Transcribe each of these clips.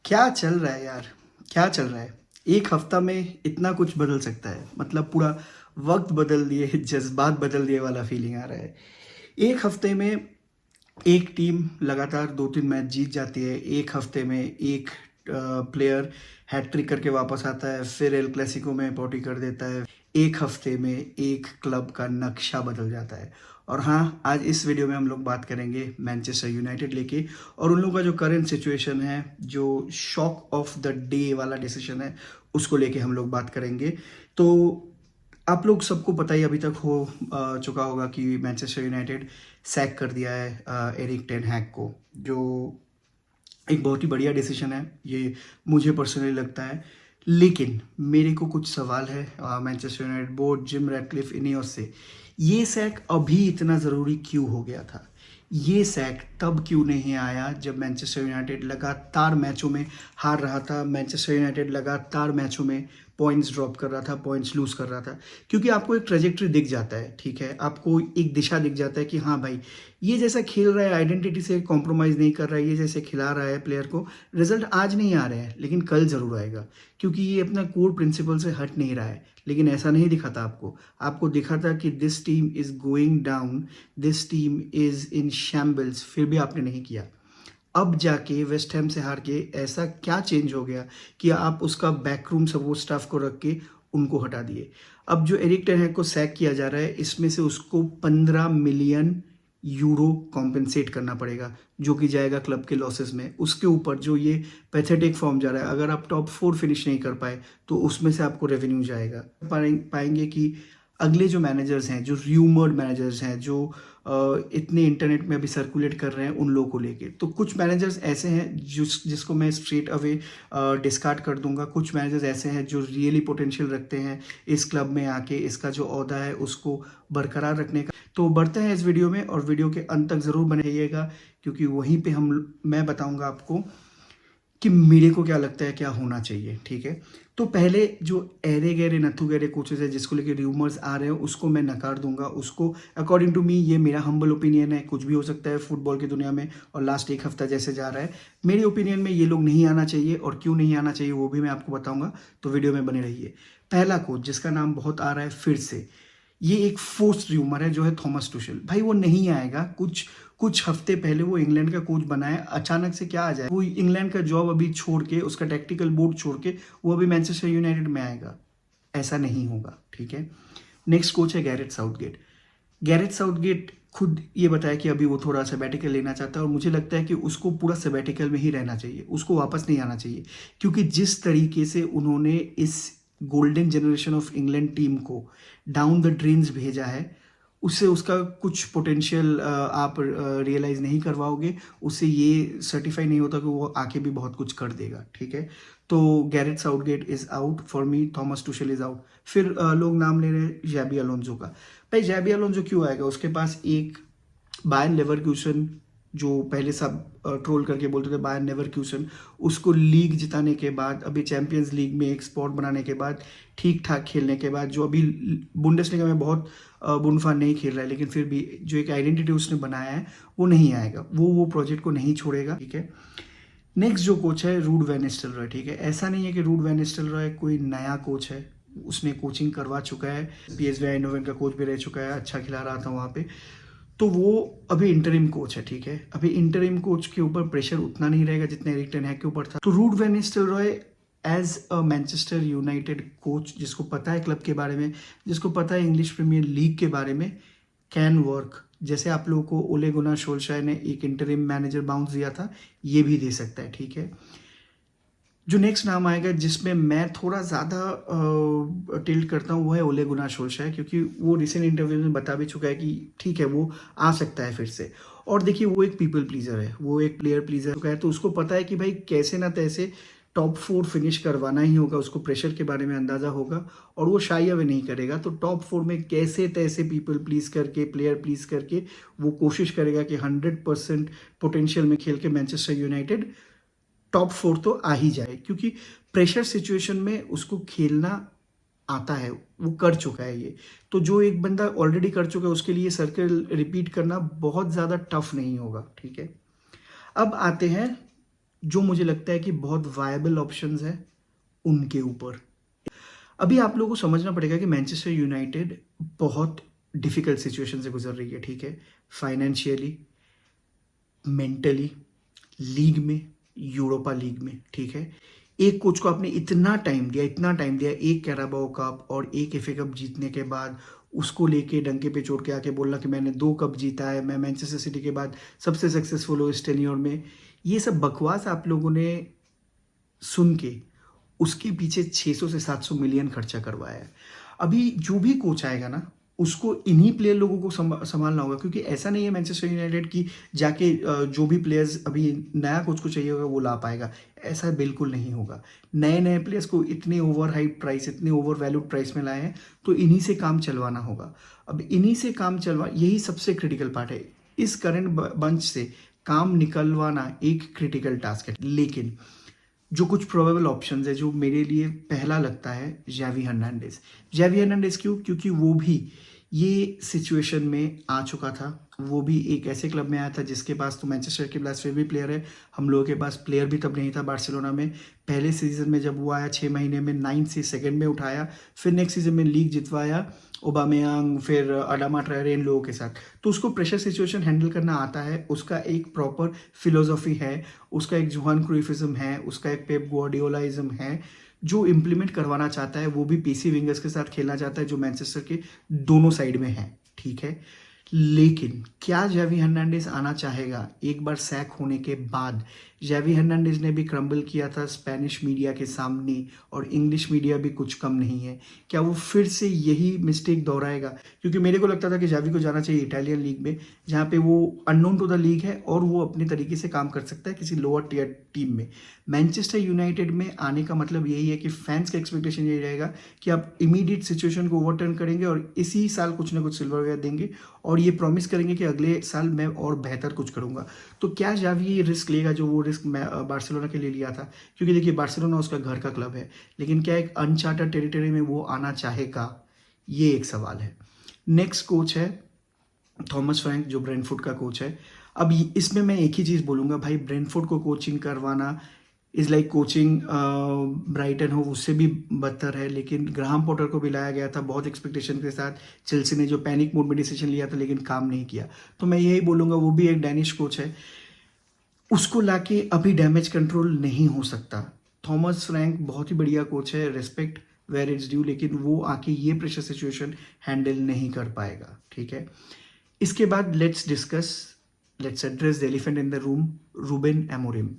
क्या चल रहा है यार? क्या चल रहा है? एक हफ्ता में इतना कुछ बदल सकता है। मतलब पूरा वक्त बदल दिए, जज्बात बदल दिए वाला फीलिंग आ रहा है। एक हफ्ते में एक टीम लगातार 2-3 मैच जीत जाती है। एक हफ्ते में एक प्लेयर हैट्रिक करके वापस आता है, फिर एल क्लासिको में पोटी कर देता है। एक हफ्ते में एक क्लब का नक्शा बदल जाता है। और हाँ, आज इस वीडियो में हम लोग बात करेंगे मैनचेस्टर यूनाइटेड लेके, और उन लोगों का जो करंट सिचुएशन है, जो शॉक ऑफ द डे वाला डिसीजन है, उसको लेके हम लोग बात करेंगे। तो आप लोग सबको पता ही अभी तक हो चुका होगा कि मैनचेस्टर यूनाइटेड सैक कर दिया है एरिक टेन हैग को, जो एक बहुत ही बढ़िया डिसीजन है, ये मुझे पर्सनली लगता है। लेकिन मेरे को कुछ सवाल है Manchester United board, Jim Ratcliffe, Ineos से। ये सैक अभी इतना ज़रूरी क्यों हो गया था? ये सैक तब क्यों नहीं आया जब मैनचेस्टर यूनाइटेड लगातार मैचों में हार रहा था, मैनचेस्टर यूनाइटेड लगातार मैचों में पॉइंट्स ड्रॉप कर रहा था, पॉइंट्स लूज कर रहा था? क्योंकि आपको एक ट्रेजेक्ट्री दिख जाता है, ठीक है, आपको एक दिशा दिख जाता है कि हाँ भाई, ये जैसा खेल रहा है, आइडेंटिटी से कॉम्प्रोमाइज़ नहीं कर रहा है, ये जैसे खिला रहा है प्लेयर को, रिजल्ट आज नहीं आ रहे हैं लेकिन कल ज़रूर आएगा, क्योंकि ये अपना कोर प्रिंसिपल से हट नहीं रहा है। लेकिन ऐसा नहीं दिखा था आपको। आपको दिखा था कि this team is going down, this team is in shambles, फिर भी आपने नहीं किया। अब जाके वेस्ट हैम से हार के ऐसा क्या चेंज हो गया कि आप उसका बैकरूम सपोर्ट स्टाफ को रख के उनको हटा दिए? अब जो एरिक टेन हैग को सैक किया जा रहा है, इसमें से उसको 15 मिलियन यूरो कॉम्पेंसेट करना पड़ेगा, जो कि जाएगा क्लब के लॉसेस में। उसके ऊपर जो ये पैथेटिक फॉर्म जा रहा है, अगर आप टॉप 4 फिनिश नहीं कर पाए तो उसमें से आपको रेवेन्यू जाएगा। पाएंगे कि अगले जो मैनेजर्स हैं, जो र्यूमर्ड मैनेजर्स हैं, जो इतने इंटरनेट में अभी सर्कुलेट कर रहे हैं, उन लोगों को लेके, तो कुछ मैनेजर्स ऐसे हैं जिसको मैं स्ट्रेट अवे डिस्कार्ड कर दूंगा। कुछ मैनेजर्स ऐसे हैं जो रियली पोटेंशियल रखते हैं इस क्लब में आके इसका जो ओहदा है उसको बरकरार रखने का। तो बढ़ते हैं इस वीडियो में, और वीडियो के अंत तक ज़रूर बने रहिएगा, क्योंकि वहीं पे मैं बताऊंगा आपको कि मेरे को क्या लगता है क्या होना चाहिए, ठीक है। तो पहले जो एरे गहरे नथु गहरे कोचेज है जिसको लेके र्यूमर्स आ रहे हैं, उसको मैं नकार दूंगा। उसको अकॉर्डिंग टू मी, ये मेरा हम्बल ओपिनियन है, कुछ भी हो सकता है फुटबॉल की दुनिया में, और लास्ट एक हफ्ता जैसे जा रहा है, मेरे ओपिनियन में ये लोग नहीं आना चाहिए, और क्यों नहीं आना चाहिए वो भी मैं आपको बताऊंगा। तो वीडियो में बने रहिए। पहला कोच जिसका नाम बहुत आ रहा है फिर से, ये एक फोर्स र्यूमर है, जो है थॉमस टुशेल। भाई वो नहीं आएगा। कुछ हफ्ते पहले वो इंग्लैंड का कोच बना है, अचानक से क्या आ जाए? वो इंग्लैंड का जॉब अभी छोड़ के, उसका टेक्टिकल बोर्ड छोड़ के वो अभी मैनचेस्टर यूनाइटेड में आएगा? ऐसा नहीं होगा, ठीक है। नेक्स्ट कोच है गैरेट साउथगेट। गैरेट साउथगेट खुद ये बताया कि अभी वो थोड़ा सबैटिकल लेना चाहता है, और मुझे लगता है कि उसको पूरा सबैटिकल में ही रहना चाहिए, उसको वापस नहीं आना चाहिए। क्योंकि जिस तरीके से उन्होंने इस golden generation of England team को डाउन द ड्रेन्स भेजा है, उससे उसका कुछ पोटेंशियल आप रियलाइज़ नहीं करवाओगे। उससे ये सर्टिफाई नहीं होता कि वो आके भी बहुत कुछ कर देगा, ठीक है। तो Gareth Southgate is out for me, Thomas Tuchel is out. फिर लोग नाम ले रहे हैं जैबी अलोंसो का। भाई जैबी अलोंसो क्यों आएगा? उसके पास एक बायर्न लेवरक्यूसन, जो पहले सब ट्रोल करके बोलते थे बायर्न लेवरक्यूसन, उसको लीग जिताने के बाद, अभी चैंपियंस लीग में एक स्पॉट बनाने के बाद, ठीक ठाक खेलने के बाद, जो अभी बुंडेसलीगा में बहुत बुनफा नहीं खेल रहा है, लेकिन फिर भी जो एक आइडेंटिटी उसने बनाया है, वो नहीं आएगा। वो प्रोजेक्ट को नहीं छोड़ेगा, ठीक है। नेक्स्ट जो कोच है रूड वैन निस्टेलरॉय, ठीक है। ऐसा नहीं है कि रूड वैन निस्टेलरॉय कोई नया कोच है, उसने कोचिंग करवा चुका है, पीएसवी आइंडहोवन का कोच भी रह चुका है, अच्छा खिला रहा था वहाँ पे। तो वो अभी इंटरिम कोच है, ठीक है। अभी इंटरिम कोच के ऊपर प्रेशर उतना नहीं रहेगा जितना एरिक टेन हैग के ऊपर था। तो Ruud van Nistelrooy as a Manchester United coach, जिसको पता है क्लब के बारे में, जिसको पता है इंग्लिश प्रीमियर लीग के बारे में, कैन वर्क। जैसे आप लोगों को ओले गुनार सोल्शायर ने एक इंटरिम मैनेजर बाउंस दिया था, ये भी दे सकता है, ठीक है। जो नेक्स्ट नाम आएगा जिसमें मैं थोड़ा ज़्यादा टिल्ट करता हूँ, वो है ओले गुनार सोल्शायर, क्योंकि वो रिसेंट इंटरव्यू में बता भी चुका है कि ठीक है वो आ सकता है फिर से। और देखिए वो एक पीपल प्लीजर है, वो एक प्लेयर प्लीजर है, तो उसको पता है कि भाई कैसे ना तैसे टॉप 4 फिनिश करवाना ही होगा, उसको प्रेशर के बारे में अंदाज़ा होगा, और वो शाई अवे नहीं करेगा। तो टॉप 4 में कैसे तैसे पीपल प्लीज करके, प्लेयर प्लीज करके वो कोशिश करेगा कि 100% पोटेंशियल में खेल के मैनचेस्टर यूनाइटेड टॉप 4 तो आ ही जाए, क्योंकि प्रेशर सिचुएशन में उसको खेलना आता है, वो कर चुका है ये। तो जो एक बंदा ऑलरेडी कर चुका है उसके लिए सर्कल रिपीट करना बहुत ज़्यादा टफ नहीं होगा, ठीक है। अब आते हैं जो मुझे लगता है कि बहुत वायबल ऑप्शंस है उनके ऊपर। अभी आप लोगों को समझना पड़ेगा कि मैनचेस्टर यूनाइटेड बहुत डिफिकल्ट सिचुएशन से गुजर रही है, ठीक है, फाइनेंशियली, मेंटली, लीग में, यूरोपा लीग में, ठीक है। एक कोच को आपने इतना टाइम दिया, एक कैराबाओ कप और एक एफए कप जीतने के बाद उसको लेके डंके पे चोट के आके बोलना कि मैंने 2 कप जीता है, मैं मैनचेस्टर सिटी के बाद सबसे सक्सेसफुल हूँ इस टेन्योर में। ये सब बकवास आप लोगों ने सुन के उसके पीछे 600 से 700 मिलियन खर्चा करवाया है। अभी जो भी कोच आएगा ना, उसको इन्हीं प्लेयर लोगों को संभालना होगा, क्योंकि ऐसा नहीं है मैनचेस्टर यूनाइटेड की जाके जो भी प्लेयर्स अभी नया कोच को चाहिए होगा वो ला पाएगा। ऐसा बिल्कुल नहीं होगा। नए नए प्लेयर्स को इतने ओवर हाइप प्राइस, इतने ओवर वैल्यूड प्राइस में लाए हैं, तो इन्हीं से काम चलवाना होगा। अब इन्हीं से काम यही सबसे क्रिटिकल पार्ट है। इस करंट बंच से काम निकलवाना एक क्रिटिकल टास्क है। लेकिन जो कुछ प्रोबेबल ऑप्शंस है, जो मेरे लिए पहला लगता है, जावी हर्नांडेज क्यों? क्योंकि वो भी ये सिचुएशन में आ चुका था। वो भी एक ऐसे क्लब में आया था जिसके पास तो मैनचेस्टर के पास फिर भी प्लेयर है, हम लोगों के पास प्लेयर भी तब नहीं था बार्सिलोना में। पहले सीजन में जब वो आया 6 महीने में 9 से सेकंड में उठाया, फिर नेक्स्ट सीजन में लीग जितवाया ओबामेयांग, फिर अडामा ट्रायरे, इन लोगों के साथ। तो उसको प्रेशर सिचुएशन हैंडल करना आता है, उसका एक प्रॉपर फिलोसॉफी है, उसका एक जोहान क्रूइफिज्म है, उसका एक पेप ग्वार्डियोलाइज्म है जो इम्प्लीमेंट करवाना चाहता है। वो भी पीसी विंगर्स के साथ खेलना चाहता है जो मैनचेस्टर के दोनों साइड में है, ठीक है। लेकिन क्या जावी हर्नांडेज आना चाहेगा एक बार सैक होने के बाद? जावी हर्नांडेज ने भी क्रम्बल किया था स्पेनिश मीडिया के सामने, और इंग्लिश मीडिया भी कुछ कम नहीं है। क्या वो फिर से यही मिस्टेक दोहराएगा? क्योंकि मेरे को लगता था कि जावी को जाना चाहिए इटालियन लीग में, जहाँ पे वो अननोन टू द लीग है और वो अपने तरीके से काम कर सकता है किसी लोअर टियर टीम में। मैनचेस्टर यूनाइटेड में आने का मतलब यही है कि फैंस का एक्सपेक्टेशन यही रहेगा कि आप इमीडिएट सिचुएशन को ओवरटर्न करेंगे और इसी साल कुछ ना कुछ सिल्वरवेयर देंगे, और ये प्रॉमिस करेंगे कि अगले साल मैं और बेहतर कुछ करूंगा। तो क्या जावी ये रिस्क लेगा जो वो रिस्क मैं बार्सिलोना के लिए लिया था? क्योंकि देखिए, बार्सिलोना उसका घर का क्लब है, लेकिन क्या एक अनचार्टर्ड टेरिटरी में वो आना चाहेगा? ये एक सवाल है। नेक्स्ट कोच है थॉमस फ्रैंक, जो ब्रेंटफोर्ड का कोच है। अब इसमें मैं एक ही चीज़ बोलूँगा भाई, ब्रेंटफोर्ड को कोचिंग करवाना इज़ लाइक कोचिंग ब्राइटन हो, उससे भी बदतर है। लेकिन ग्राहम पॉटर को भी लाया गया था बहुत एक्सपेक्टेशन के साथ, चेल्सी ने जो पैनिक मोड में डिसीजन लिया था लेकिन काम नहीं किया। तो मैं यही बोलूँगा, वो भी एक डैनिश कोच है, उसको लाके अभी डैमेज कंट्रोल नहीं हो सकता। थॉमस फ्रैंक बहुत ही बढ़िया कोच है, रिस्पेक्ट वेयर इट्स ड्यू, लेकिन वो आके ये प्रेशर सिचुएशन हैंडल नहीं कर पाएगा, ठीक है। इसके बाद let's address the elephant in the room, Ruben Amorim.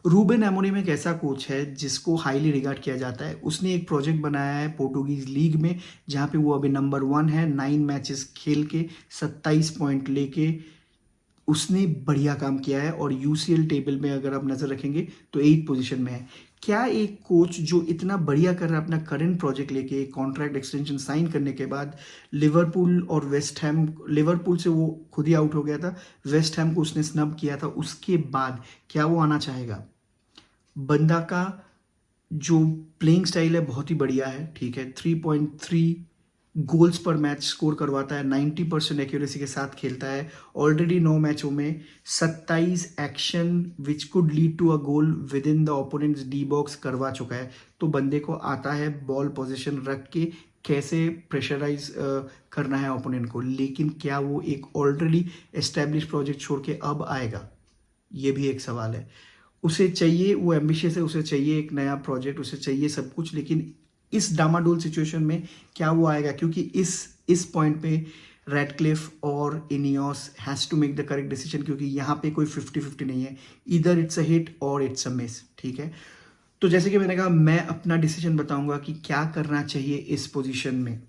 Ruben Amorim एक ऐसा कोच है जिसको हाईली रिगार्ड किया जाता है। उसने एक प्रोजेक्ट बनाया है पोर्टुगीज लीग में, जहाँ पे वो अभी नंबर 1 है, 9 मैचेस खेल के 27 पॉइंट लेके उसने बढ़िया काम किया है। और यूसीएल टेबल में अगर आप नज़र रखेंगे तो 8 पोजीशन में है। क्या एक कोच जो इतना बढ़िया कर रहा है अपना करंट प्रोजेक्ट लेके, कॉन्ट्रैक्ट एक्सटेंशन साइन करने के बाद, लिवरपूल और वेस्ट हैम, लिवरपूल से वो खुद ही आउट हो गया था, वेस्ट हैम को उसने स्नब किया था, उसके बाद क्या वो आना चाहेगा? बंदा का जो प्लेइंग स्टाइल है बहुत ही बढ़िया है, ठीक है। 3.3 गोल्स पर मैच स्कोर करवाता है, 90% एक्यूरेसी के साथ खेलता है। ऑलरेडी 9 मैचों में 27 action which could lead to a goal within the opponents D box करवा चुका है। तो बंदे को आता है बॉल पोजीशन रख के कैसे प्रेशराइज करना है ओपोनेंट को। लेकिन क्या वो एक ऑलरेडी एस्टेब्लिश प्रोजेक्ट छोड़ के अब आएगा? ये भी एक सवाल है। उसे चाहिए, वो एम्बिशियस है, उसे चाहिए एक नया प्रोजेक्ट, उसे चाहिए सब कुछ, लेकिन इस डामाडोल सिचुएशन में क्या वो आएगा? क्योंकि इस पॉइंट पे रैडक्लिफ और INEOS has to make the correct decision, क्योंकि यहाँ पे कोई 50-50 नहीं है, इधर इट्स अ हिट और इट्स अ मिस, ठीक है। तो जैसे कि मैंने कहा, मैं अपना डिसीजन बताऊंगा कि क्या करना चाहिए इस पोजीशन में।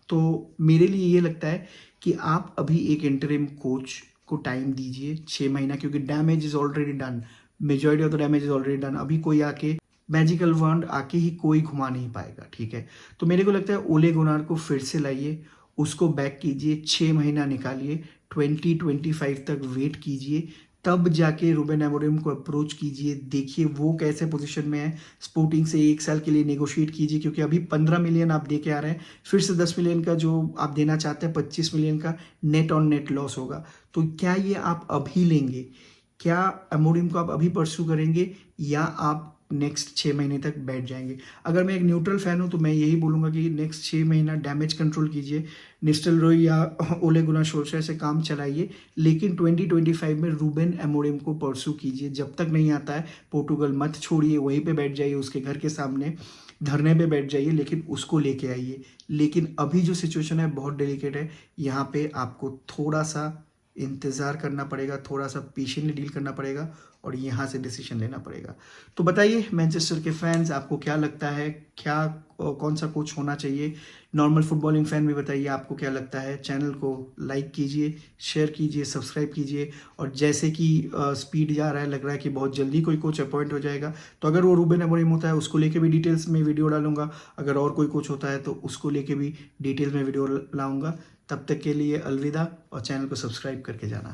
तो मेरे लिए ये लगता है कि आप अभी एक इंटरिम कोच को टाइम दीजिए 6 महीना, क्योंकि damage is already done, majority of the damage is already done. अभी कोई आके मैजिकल वॉन्ड आके ही कोई घुमा नहीं पाएगा, ठीक है। तो मेरे को लगता है ओले गुनार को फिर से लाइए, उसको बैक कीजिए, 6 महीना निकालिए, 2025 तक वेट कीजिए, तब जाके रूबेन अमोरिम को अप्रोच कीजिए, देखिए वो कैसे पोजीशन में है। स्पोर्टिंग से 1 साल के लिए नेगोशिएट कीजिए, क्योंकि अभी 15 मिलियन आप दे के आ रहे हैं, फिर से 10 मिलियन का जो आप देना चाहते हैं, 25 मिलियन का नेट ऑन नेट लॉस होगा। तो क्या ये आप अभी लेंगे? क्या अमोरिम को आप अभी परस्यू करेंगे या आप नेक्स्ट 6 महीने तक बैठ जाएंगे? अगर मैं एक न्यूट्रल फैन हूं तो मैं यही बोलूंगा कि नेक्स्ट 6 महीना डैमेज कंट्रोल कीजिए, निस्टेलरॉय या ओले गुनार सोल्शर से काम चलाइए, लेकिन 2025 में रूबेन अमोरिम को परस्यू कीजिए। जब तक नहीं आता है पोर्टुगल मत छोड़िए, वहीं पे बैठ जाइए, उसके घर के सामने धरने पे बैठ जाइए, लेकिन उसको लेके आइए। लेकिन अभी जो सिचुएशन है बहुत डेलिकेट है, यहाँ पे आपको थोड़ा सा इंतज़ार करना पड़ेगा, थोड़ा सा पेशेंटली डील करना पड़ेगा और यहाँ से डिसीजन लेना पड़ेगा। तो बताइए मैनचेस्टर के फैंस, आपको क्या लगता है, क्या कौन सा कोच होना चाहिए? नॉर्मल फुटबॉलिंग फैन भी बताइए आपको क्या लगता है। चैनल को लाइक कीजिए, शेयर कीजिए, सब्सक्राइब कीजिए। और जैसे कि स्पीड जा रहा है, लग रहा है कि बहुत जल्दी कोई कोच अपॉइंट हो जाएगा, तो अगर वो रूबेन अमोरिम होता है उसको लेके भी डिटेल्स में वीडियो डालूंगा। अगर और कोई कोच होता है तो उसको लेके भी डिटेल्स में वीडियो लाऊंगा। तब तक के लिए अलविदा और चैनल को सब्सक्राइब करके जाना।